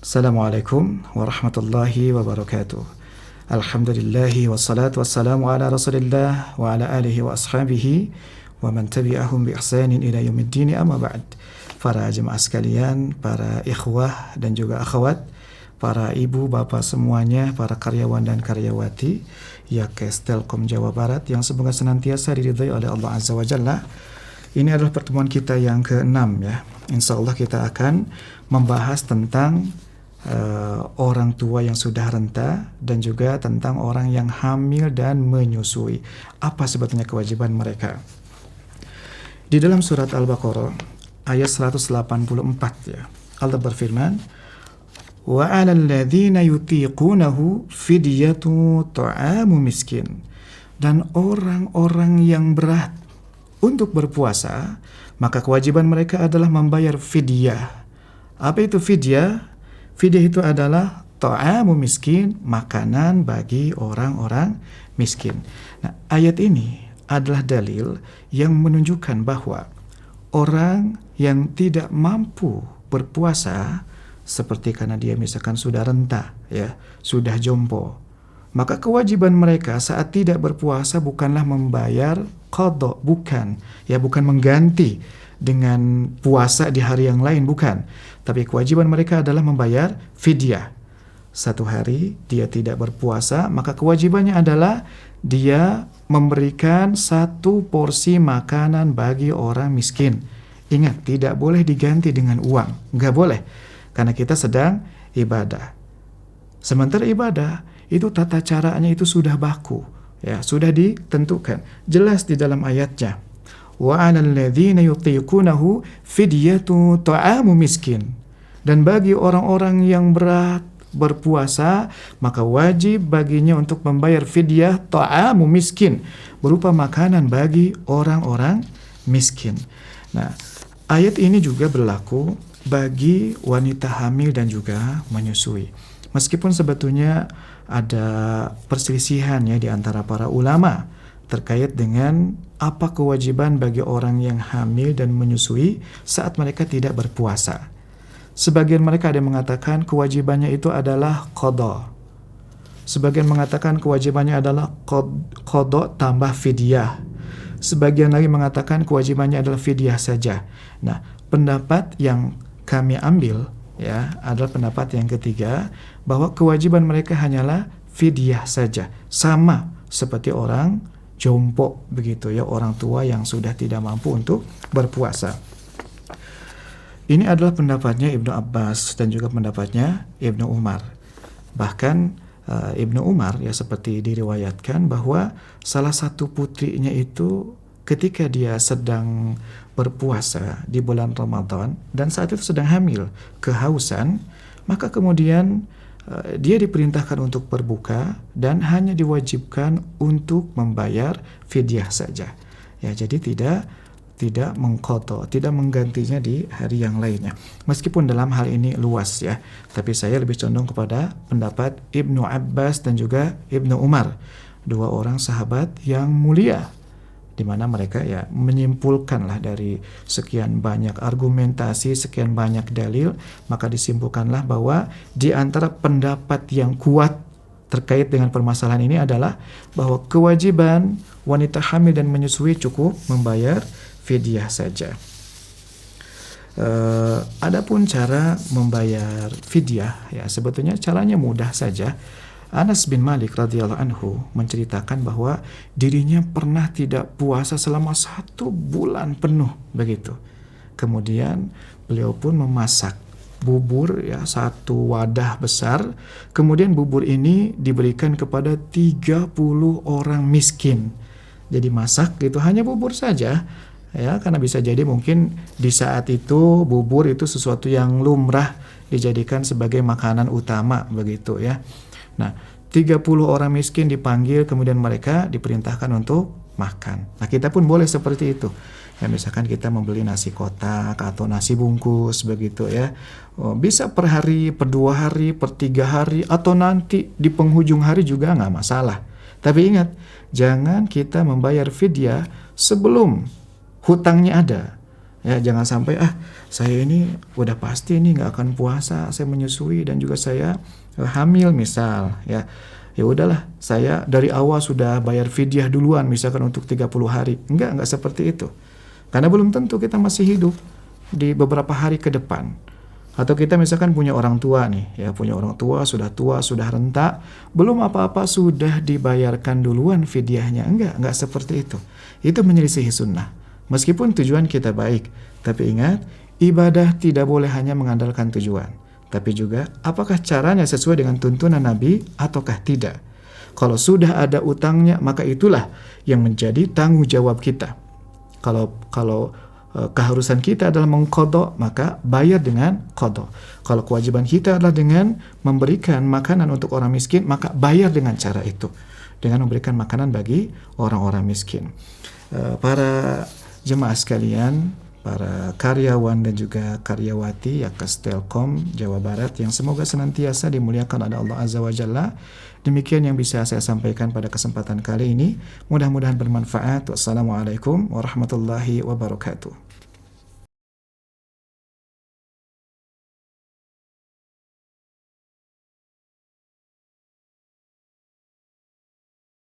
Assalamualaikum warahmatullahi wabarakatuh. Alhamdulillahi wassalatu wassalamu ala rasulillah wa ala alihi wa ashabihi wa man tabi'ahum bi ihsanin ila yaumiddin, amma ba'd. Para jemaah sekalian, para ikhwah dan juga akhwat, para ibu, bapak semuanya, para karyawan dan karyawati Yakes Telkom Jawa Barat yang semoga senantiasa diridhai oleh Allah Azza wa Jalla. Ini adalah pertemuan kita yang ke-6 ya. Insyaallah kita akan membahas tentang orang tua yang sudah renta dan juga tentang orang yang hamil dan menyusui. Apa sebetulnya kewajiban mereka? Di dalam surat Al-Baqarah ayat 184 ya, Allah berfirman, "Wa 'alal ladzina yutiqunahu fidyatu ta'amu miskin." Dan orang-orang yang berat untuk berpuasa, maka kewajiban mereka adalah membayar fidyah. Apa itu fidyah? Fidyah itu adalah ta'amu miskin, makanan bagi orang-orang miskin. Nah, ayat ini adalah dalil yang menunjukkan bahwa orang yang tidak mampu berpuasa, seperti karena dia misalkan sudah renta, ya, sudah jompo, maka kewajiban mereka saat tidak berpuasa bukanlah membayar qadha, bukan mengganti dengan puasa di hari yang lain, bukan. Tapi kewajiban mereka adalah membayar fidyah. Satu hari dia tidak berpuasa, maka kewajibannya adalah dia memberikan satu porsi makanan bagi orang miskin. Ingat, tidak boleh diganti dengan uang, nggak boleh, karena kita sedang ibadah. Sementara ibadah itu tata caranya itu sudah baku, ya, sudah ditentukan jelas di dalam ayatnya. Wa 'alal ladzina yutiqunahu fidyatu ta'amu miskin. Dan bagi orang-orang yang berat berpuasa, maka wajib baginya untuk membayar fidyah ta'amu miskin, berupa makanan bagi orang-orang miskin. Nah, ayat ini juga berlaku bagi wanita hamil dan juga menyusui. Meskipun sebetulnya ada perselisihan ya di antara para ulama terkait dengan apa kewajiban bagi orang yang hamil dan menyusui saat mereka tidak berpuasa. Sebagian mereka ada yang mengatakan kewajibannya itu adalah qadha. Sebagian mengatakan kewajibannya adalah qadha tambah fidyah. Sebagian lagi mengatakan kewajibannya adalah fidyah saja. Nah, pendapat yang kami ambil ya adalah pendapat yang ketiga, bahwa kewajiban mereka hanyalah fidyah saja, sama seperti orang jompo begitu ya, orang tua yang sudah tidak mampu untuk berpuasa. Ini adalah pendapatnya Ibnu Abbas dan juga pendapatnya Ibnu Umar. Bahkan Ibnu Umar ya seperti diriwayatkan bahwa salah satu putrinya itu ketika dia sedang berpuasa di bulan Ramadan dan saat itu sedang hamil, kehausan, maka kemudian dia diperintahkan untuk berbuka dan hanya diwajibkan untuk membayar fidyah saja. Ya, jadi tidak mengqadha, tidak menggantinya di hari yang lainnya. Meskipun dalam hal ini luas ya, tapi saya lebih condong kepada pendapat Ibnu Abbas dan juga Ibnu Umar, dua orang sahabat yang mulia, di mana mereka ya menyimpulkanlah dari sekian banyak argumentasi, sekian banyak dalil, maka disimpulkanlah bahwa di antara pendapat yang kuat terkait dengan permasalahan ini adalah bahwa kewajiban wanita hamil dan menyusui cukup membayar fidyah saja. Adapun cara membayar fidyah ya sebetulnya caranya mudah saja. Anas bin Malik radhiyallahu anhu menceritakan bahwa dirinya pernah tidak puasa selama 1 bulan penuh begitu. Kemudian beliau pun memasak bubur ya, 1 wadah besar. Kemudian bubur ini diberikan kepada 30 orang miskin. Jadi masak gitu hanya bubur saja. Ya, karena bisa jadi mungkin di saat itu bubur itu sesuatu yang lumrah dijadikan sebagai makanan utama begitu ya. Nah, 30 orang miskin dipanggil, kemudian mereka diperintahkan untuk makan. Nah, kita pun boleh seperti itu. Ya, misalkan kita membeli nasi kotak atau nasi bungkus begitu ya. Bisa per hari, per 2 hari, per 3 hari, atau nanti di penghujung hari juga nggak masalah. Tapi ingat, jangan kita membayar fidyah sebelum hutangnya ada. Ya, jangan sampai saya ini udah pasti ini nggak akan puasa, saya menyusui dan juga saya hamil misal ya. Ya udahlah, saya dari awal sudah bayar fidyah duluan misalkan untuk 30 hari. Enggak seperti itu. Karena belum tentu kita masih hidup di beberapa hari ke depan. Atau kita misalkan punya orang tua nih, ya punya orang tua, sudah renta, belum apa-apa sudah dibayarkan duluan fidyahnya. Enggak seperti itu. Itu menyelisihi sunnah. Meskipun tujuan kita baik, tapi ingat, ibadah tidak boleh hanya mengandalkan tujuan, tapi juga apakah caranya sesuai dengan tuntunan Nabi ataukah tidak. Kalau sudah ada utangnya, maka itulah yang menjadi tanggung jawab kita. Kalau keharusan kita adalah mengqadha, maka bayar dengan qadha. Kalau kewajiban kita adalah dengan memberikan makanan untuk orang miskin, maka bayar dengan cara itu, dengan memberikan makanan bagi orang-orang miskin. Para jemaah sekalian, para karyawan dan juga karyawati Yakas Telkom Jawa Barat yang semoga senantiasa dimuliakan oleh Allah Azza wa Jalla. Demikian yang bisa saya sampaikan pada kesempatan kali ini. Mudah-mudahan bermanfaat. Wassalamualaikum warahmatullahi wabarakatuh.